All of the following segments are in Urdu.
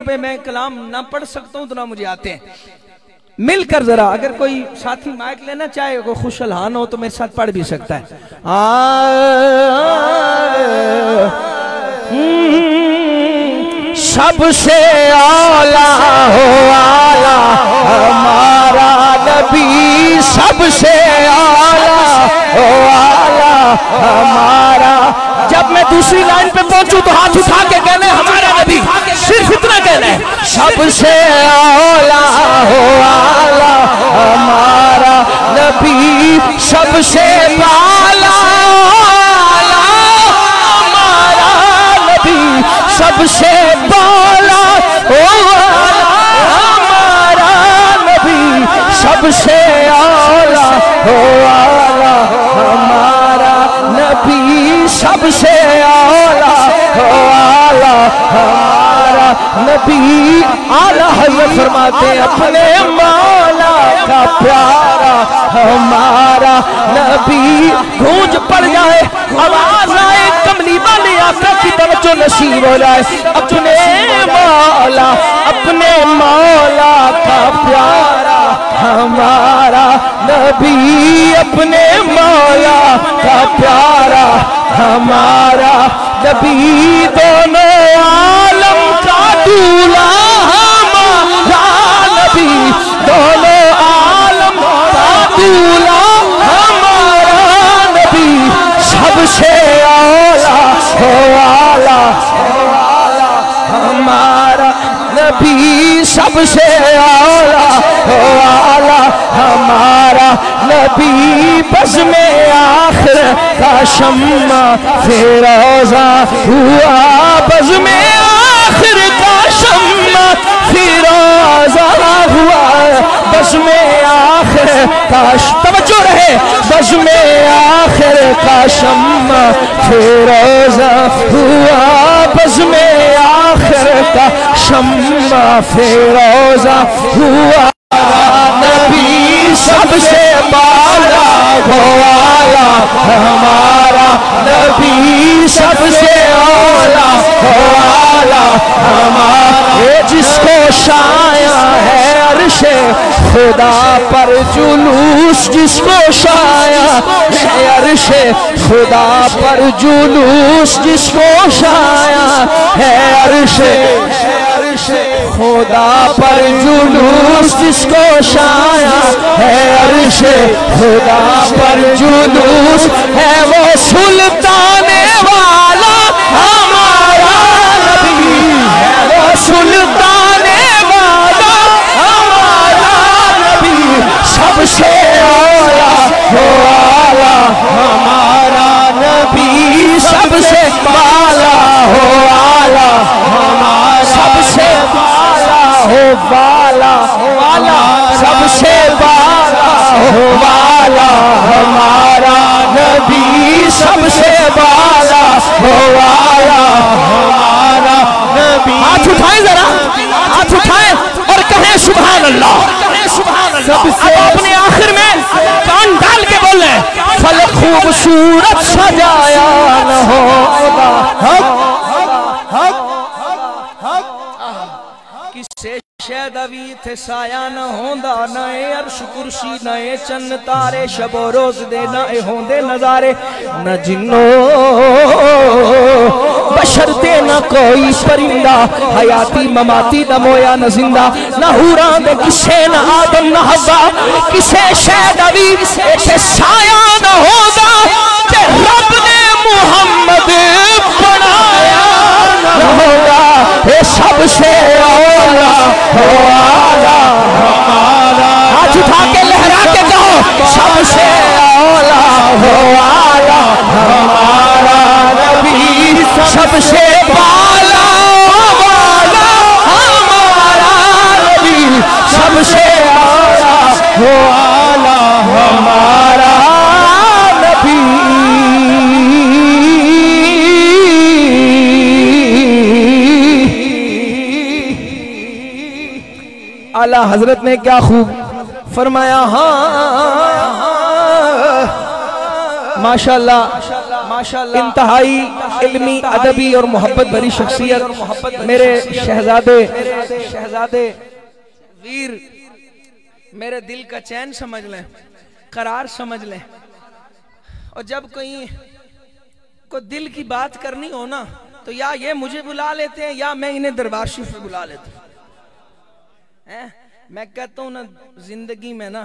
پہ میں کلام نہ پڑھ سکتا ہوں تو نہ مجھے آتے ہیں. مل کر ذرا اگر کوئی ساتھی مائک لینا چاہے کوئی خوش الحان ہو تو میرے ساتھ پڑھ بھی سکتا ہے. سب سے اعلیٰ ہو اعلیٰ ہمارا نبی، سب سے اعلیٰ ہو اعلیٰ ہمارا. جب میں دوسری لائن پہ پہنچوں تو ہاتھ اٹھا کے کہنا ہے ہمارا نبی، صرف اتنا کہنا ہے. سب سے اعلیٰ ہو اعلیٰ ہمارا نبی، سب سے اعلیٰ ہمارا نبی، سب سے بالا ہمارا نبی، سب سے اعلیٰ ہو اعلیٰ ہمارا نبی، سب سے اعلیٰ ہو اعلیٰ ہمارا نبی. اعلیٰ یہ فرماتے ہیں اپنے مولا کا پیارا ہمارا نبی. گونج پڑ جائے، آواز آئے، کملی والے آقا کی توجہ نصیب ہو جائے. اپنے مولا کا پیارا ہمارا نبی، اپنے مولا کا پیارا ہمارا نبی. دونوں عالم کا دولہ ہمارا نبی، دونوں عالم کا دولہ ہمارا نبی، سب سے اعلیٰ ہو اعلیٰ ہمارا نبی، سب سے اعلیٰ ہو اعلیٰ ہمارا نبی. بزم آخر کا شمع فیروزہ ہوا، بزم آخر کا شمع فیروزہ ہوا، بزم آخر کا توجہ رہے، بزم آخر کا شمع فیروزہ ہوا، بزم آخر کا شمع فیروزہ ہوا. نبی سب سے بالا ہو اعلیٰ ہمارا نبی، سب سے اعلیٰ ہو اعلیٰ ہمارا. جس کو شایع ہے عرش خدا پر جلوس، جس کو شایع ہے عرش خدا پر جلوس، جس کو شایع ہے عرش خدا پر جلوس، جس کو شایع ہے عرش خدا پر جلوس، ہے وہ سلطان والا ہمارا نبی، ہے وہ سلطان والا ہمارا نبی، سب سے اعلیٰ ہو اعلیٰ ہمارا نبی، سب سے بالا ہو اعلیٰ ہمارا، سب سے بالا ہو والا والا، سب سے بالا ہو والا ہمارا نبی، سب سے بالا ہو والا ہمارا نبی. ہاتھ اٹھائیں ذرا، ہاتھ اٹھائیں اور کہیں سبحان اللہ. سب سے اپنے آخر میں کان ڈال کے بولیں فلک خوبصورت سجایا نہ ہوگا، کسے شیدوی تھے سایہ نہ ہوندہ، نہ عرش کرسی نہ چند تارے، شب و روز دے نہ ہوندے نظارے، نہ جنوں بشر دے نہ کوئی پرندہ، حیاتی مماتی نہ مویا نہ زندہ، نہ حوران دے کسے نہ آدم نہ حوا، کسے شیدوی تھے سایہ نہ ہوندہ، کہ رب نے محمد بنایا نہ ہوگا. اے سب سے اعلیٰ ہو اعلیٰ ہمارا، ہاتھ اٹھا کے لہرا کے کہو سب سے اعلیٰ ہو اعلیٰ ہمارا نبی، سب سے بالا والا ہمارا نبی، سب سے اعلیٰ ہو اعلیٰ ہمارا نبی. اعلیٰ حضرت نے کیا خوب فرمایا. ہاں ماشاءاللہ انتہائی علمی ادبی اور محبت بھری شخصیت میرے شہزادے ویر، میرے دل کا چین سمجھ لیں، قرار سمجھ لیں. اور جب کوئی دل کی بات کرنی ہو نا تو یا یہ مجھے بلا لیتے ہیں یا میں انہیں دربار شریف پہ بلا لیتا ہوں. میں کہتا ہوں نا زندگی میں نا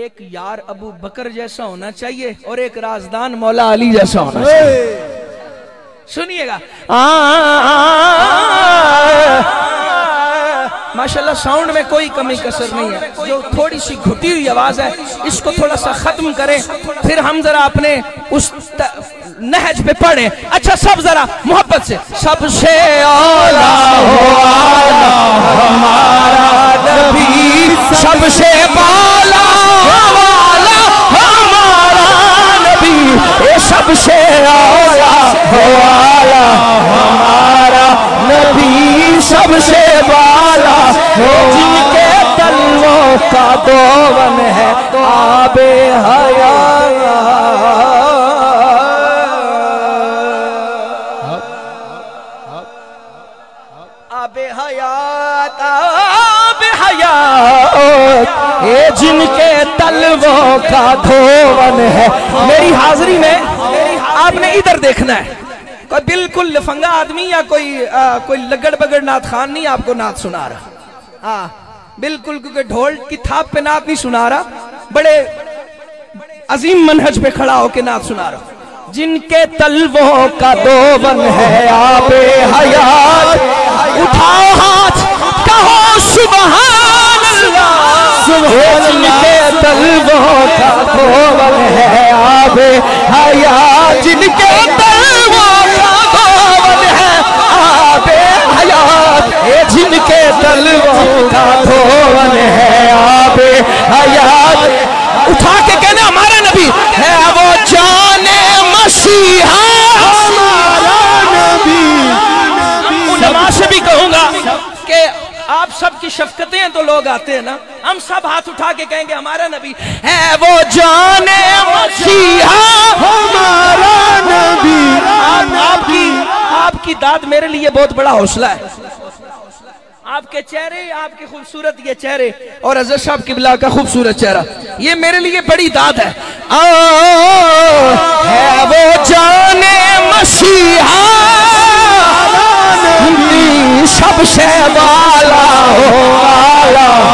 ایک یار ابو بکر جیسا ہونا چاہیے اور ایک رازدان مولا علی جیسا ہونا چاہیے. سنیے گا ماشاءاللہ ساؤنڈ میں کوئی کمی کسر نہیں ہے. جو تھوڑی سی گھٹی ہوئی آواز ہے اس کو تھوڑا سا ختم کریں، پھر ہم ذرا اپنے اس نہج پہ پڑھیں. اچھا سب ذرا محبت سے. سب سے اعلیٰ ہمارا نبی، سب سے بالا ہمارا نبی، سب سے اعلیٰ ہمارا نبی، سب سے بالا جن کے تلووں کا دون ہے آب حیات. آب حیات آب حیات یہ جن کے تلووں کا دھون ہے. میری حاضری میں آپ نے ادھر دیکھنا ہے. کوئی بالکل لفنگا آدمی یا کوئی لگڑ بگڑ نعت خان نہیں آپ کو نعت سنا رہا. ہاں بالکل، کیونکہ ڈھول کی تھاپ پہ نعت نہیں سنا رہا، بڑے عظیم منہج پہ کھڑا ہو کے نعت سنا رہا. جن کے تلووں کا دون ہے آب حیات، اٹھاؤ ہاتھ کہو سبحان اللہ. جن کے تلووں کا دون ہے آب حیات، جن کے تلووں کا دون ہے آب حیات، جن کے تلووں کا دون ہے آب حیات. اٹھا کے کہنا ہمارا نبی ہے وہ جان مسیحا ہمارا نبی. علماء سے بھی کہوں گا کہ آپ سب کی شفقتیں ہیں تو لوگ آتے ہیں نا، ہم سب ہاتھ اٹھا کے کہیں گے ہمارا نبی ہے وہ جان مسیحا ہمارا نبی. آپ کی داد میرے لیے بہت بڑا حوصلہ ہے. آپ کے چہرے، آپ کے خوبصورت یہ چہرے اور حضرت صاحب قبلہ کا خوبصورت چہرہ، یہ میرے لیے بڑی داد ہے. ہے وہ جان مسیحا سب سے والا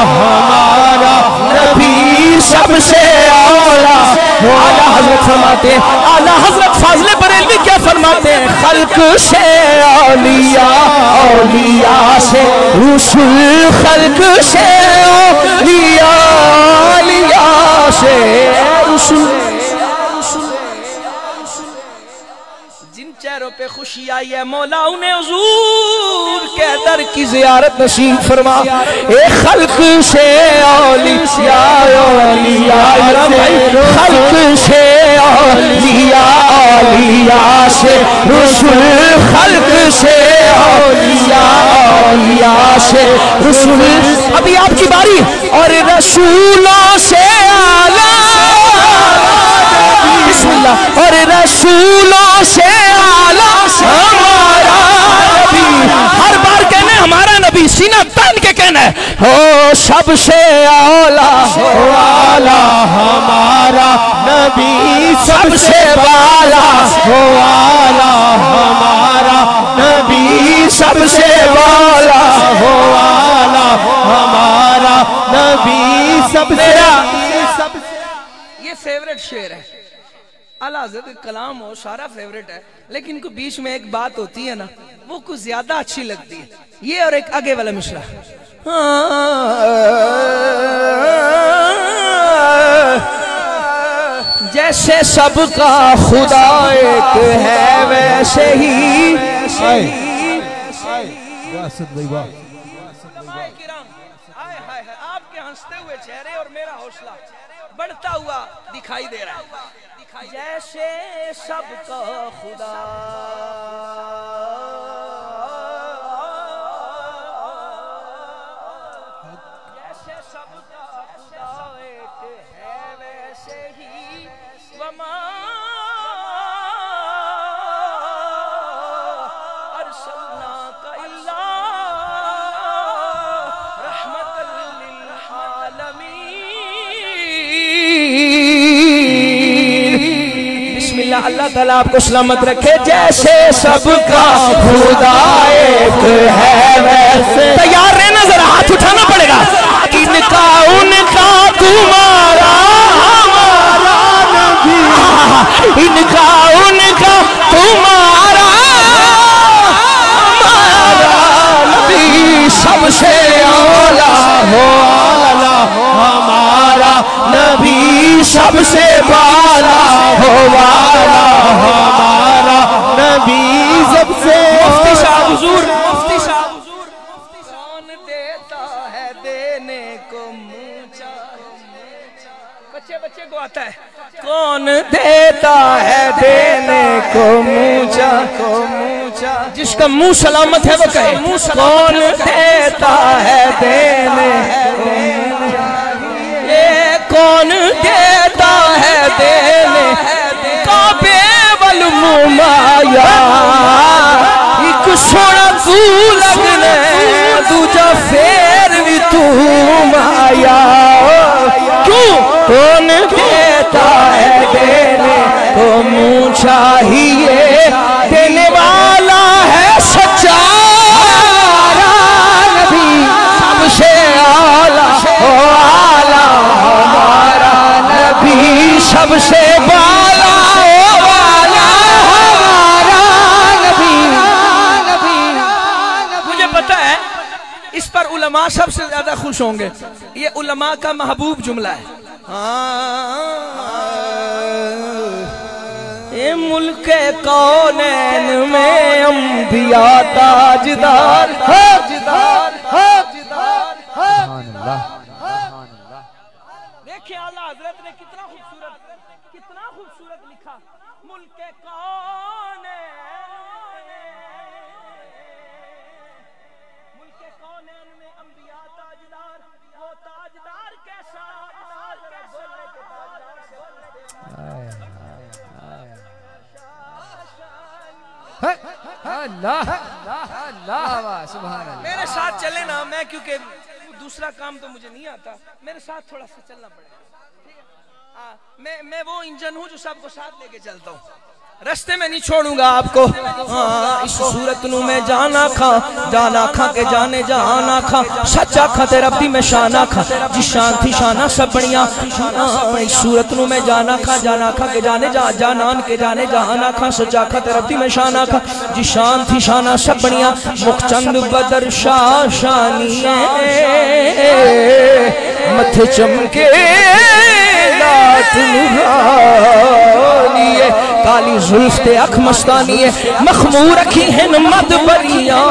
ہمارا نبی، سب سے اولا. اعلیٰ حضرت فرماتے ہیں، اعلیٰ حضرت فاضل بریلوی کیا فرماتے ہیں؟ خلق سے اولیاء، اولیاء سے رسول، خلق سے اولیاء، اولیاء سے رسول. جن چہروں پہ خوشی آئی ہے مولا انہیں حضور کے در کی زیارت نصیب فرما. اے خلق سے اولیاء، اولیاء خلق سے اولیاء، اولیاء سے رسول، خلق سے اولیاء، اولیاء سے رسول. ابھی آپ کی باری. اور رسولوں سے اعلیٰ، بسم اللہ. اور رسولوں سے اعلیٰ ہمارا نبی. ہر بار کہنا ہے ہمارا نبی، سینہ تان کے کہنا ہے ہو سب سے اعلیٰ ہمارا نبی، سب سے بالا ہمارا نبی، سب سے بالا ہمارا نبی، سب سے. یہ فیوریٹ شعر ہے. اعلیٰ حضرت کلام ہو سارا فیوریٹ ہے، لیکن کو بیچ میں ایک بات ہوتی ہے نا وہ کچھ زیادہ اچھی لگتی ہے. یہ اور ایک آگے والا مشرا. جیسے سب کا خدا ایک ہے ویسے ہی آپ کے ہنستے ہوئے چہرے اور میرا حوصلہ بڑھتا ہوا دکھائی دے رہا ہے. جیسے سب کا خدا ایک ہے ویسے ہی وما اللہ تعالیٰ آپ کو سلامت رکھے. جیسے سب کا خدا ایک ہے ویسے تیار رہنا, ذرا ہاتھ اٹھانا پڑے گا. ان کا تمہارا ہمارا نبی, ان کا تمہارا ہمارا نبی سب سے اولا ہو والا, ہمارا نبی سب سے بالا ہو والا, ہمارا نبی سب سے. مفتی صاحب حضور, مفتی صاحب حضور, کون دیتا ہے دینے کو منہ چاہے, بچے کو آتا ہے, کون دیتا ہے دینے کو منہ چاہے, جس کا منہ سلامت ہے وہ کہے کون دیتا ہے دینے کو منہ چاہے, کون دیتا ہے دینے کعبے والمایا, ایک سونا تو لگنے دوجا پھر بھی تو مایا, کیوں کون دیتا ہے دینے کو منہ چاہیے, دینے والا ہے سچا نبی سب سے اعلیٰ ہو والا, ہمارا نبی سب سے بالا ہو والا, ہمارا نبی. مجھے پتہ ہے اس پر علماء سب سے زیادہ خوش ہوں گے, یہ علماء کا محبوب جملہ ہے. اے ملک کونین میں انبیاء تاجدار, دیکھیں اعلیٰ حضرت نے کتنا خوبصورت لکھا, ملک کونین میں انبیاء تاجدار, وہ تاجدار کیسا اللہ اللہ سبحان اللہ. میرے ساتھ چلے نا, میں کیونکہ دوسرا کام تو مجھے نہیں آتا, میرے ساتھ تھوڑا سا چلنا پڑے گا. میں وہ انجن ہوں جو سب کو ساتھ لے کے چلتا ہوں, رستے میں نہیں چھوڑوں گا آپ کو. اس صورت نو میں جانا کھا کے جانے جہانا کھا, سچا کھا تے ربی میں شانہ کھا, جس شان تھی شانہ سب بڑیاں. اس صورت نو میں جانا کھا کے جانے جانان کے جانے جہانا کھا, سچا کھا تے ربی میں شانہ کھا, جس شان تھی شانہ سب بڑیاں. مخچند بدر شاہ شانیے متھے چمکے لات نورانیے, کالی زلف تے اکھ مستانیے, مخمور رکھی ہیں مد بریاں.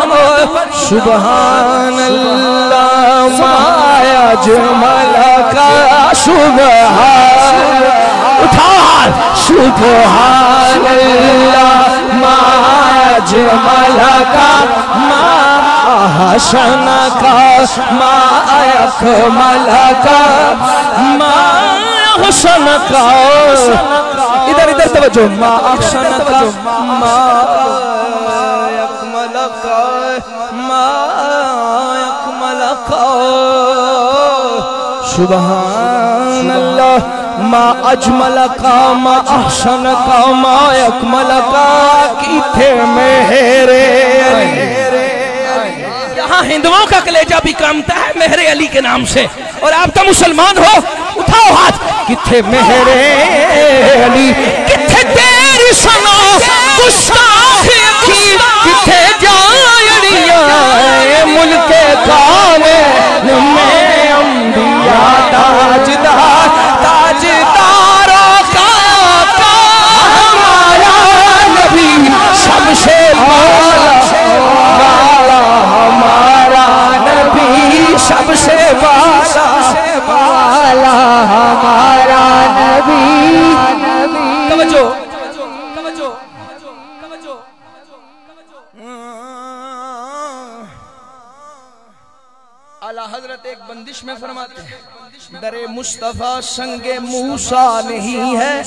سبحان اللہ ما اجمل کا, سبحان اٹھا, سبحان اللہ ما اجمل کا, ما احسن کا, ما اکمل کا, ما احسن کا. ادھر توجہ, ما احسن کا, ما اکمل کا, ما اکمل کا. سبحان اللہ ما اجمل کا, ما احسن کا, ما اکمل کا. کتھے مہر علی, یہاں ہندوؤں کا کلیجہ بھی کامتا ہے مہر علی کے نام سے, اور آپ تو مسلمان ہو, اٹھاؤ ہاتھ. کتھے مہر علی, کتھے تیری سنا گستاخی کی, کتھے جائڑیاں ملک کونین میں انبیاء تاجدار, تاجداروں کا ہمارا نبی سب سے بالا, ہمارا نبی سب سے بالا, ہمارا نبی. توجہ توجہ توجہ. اعلیٰ حضرت ایک بندش میں فرماتے ہیں, در مصطفیٰ سنگ موسیٰ نہیں ہے,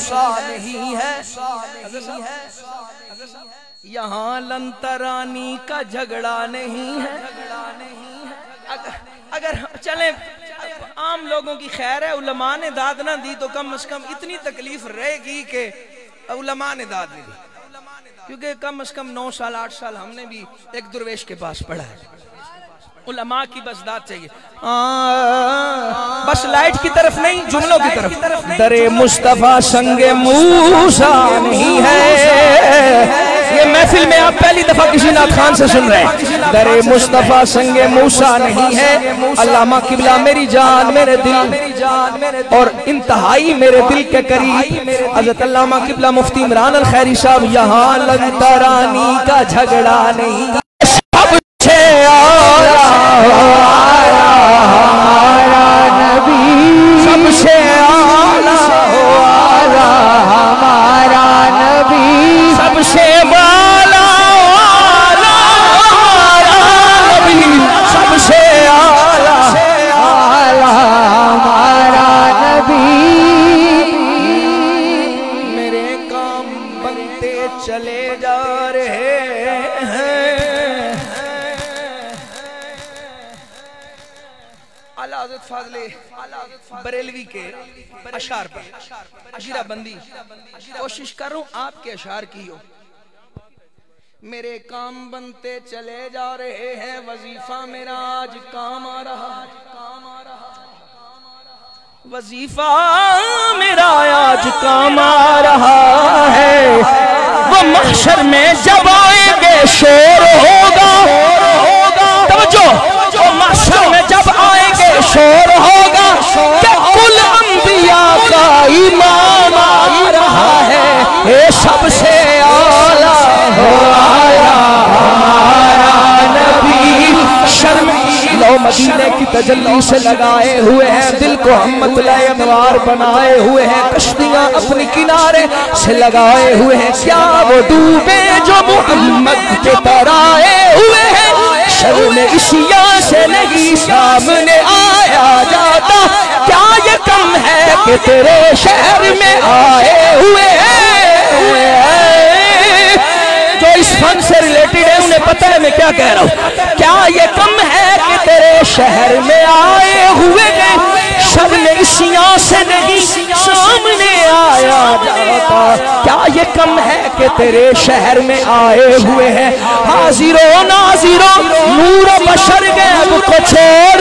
یہاں لنترانی کا جھگڑا نہیں ہے. اگر چلیں عام لوگوں کی خیر ہے, علماء نے داد نہ دی تو کم از کم اتنی تکلیف رہے گی کہ علماء نے داد نہیں دی، کیونکہ کم از کم 9 سال 8 سال ہم نے بھی ایک درویش کے پاس پڑھا ہے. علماء کی بس داد چاہیے، بس لائٹ کی طرف نہیں، جملوں کی طرف. در مصطفیٰ سنگ موسیٰ نہیں ہے، یہ محفل میں آپ پہلی دفعہ کسی نعت خان سے سن رہے ہیں. در مصطفیٰ سنگ موسیٰ نہیں ہے. علامہ قبلہ میری جان میرے دل اور انتہائی میرے دل کے قریب حضرت علامہ قبلہ مفتی عمران الخیری صاحب، یہاں لنترانی کا جھگڑا نہیں، سب سے آیا ہمارا نبی، سب سے آیا ہمارا نبی، سب سے بالا ہمارا نبی، سب سے آیا ہمارا نبی. میرے کام بنتے چلے جا رہے ہیں. اعلیٰ حضرت فاضل بریلوی کے اشعار پر اشیرہ بندی کوشش کر رہا ہوں آپ کے اشعار کی ہو. میرے کام بنتے چلے جا رہے ہیں، وظیفہ میرا آج کام آ رہا، وظیفہ میرا آج کام آ رہا ہے. وہ محشر میں جب آئیں گے شور ہوگا، توجہ، وہ محشر میں جب آئیں گے شور ہوگا کہ کل انبیاء کا امام آ رہا ہے. اے سب سے اعلیٰ ہو آیا ہمارا نبی. شرم لو مدینے کی تجلی سے لگائے ہوئے ہیں، دل کو ہم مطلع انوار بنائے ہوئے ہیں، کشتیاں اپنی کنارے سے لگائے ہوئے ہیں. کیا وہ ڈوبے جو محمد کے ترائے ہوئے ہیں، شرم عشیاء سے نہیں سامنے آیا جاتا. کیا یہ کم ہے کہ تیرے شہر میں آئے ہوئے ہیں؟ جو اس فن سے ریلیٹڈ ہے انہیں پتہ ہے میں کیا کہہ رہا ہوں. کیا یہ کم ہے کہ تیرے شہر میں آئے ہوئے ہیں، شرم عشیاء سے نہیں سامنے آیا جاتا. کیا یہ کم ہے کہ تیرے شہر میں آئے ہوئے ہیں. حاضر و ناظر و نور و بشر غیب کو چھوڑ،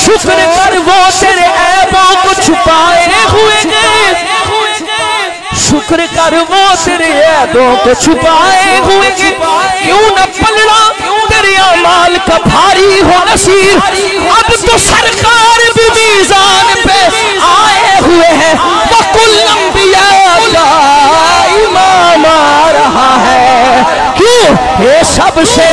شکر کر وہ تیرے عیبوں کو چھپائے ہوئے ہیں. شکر کر وہ تیرے عیبوں کو چھپائے ہوئے ہیں. کیوں نہ پلڑا تیرے اعمال کا بھاری ہو نصیر، اب تو سرکار بھی میزان پہ آئے ہوئے ہیں. وہ کل انبیاء کا امام آ رہا ہے. کیوں؟ یہ سب سے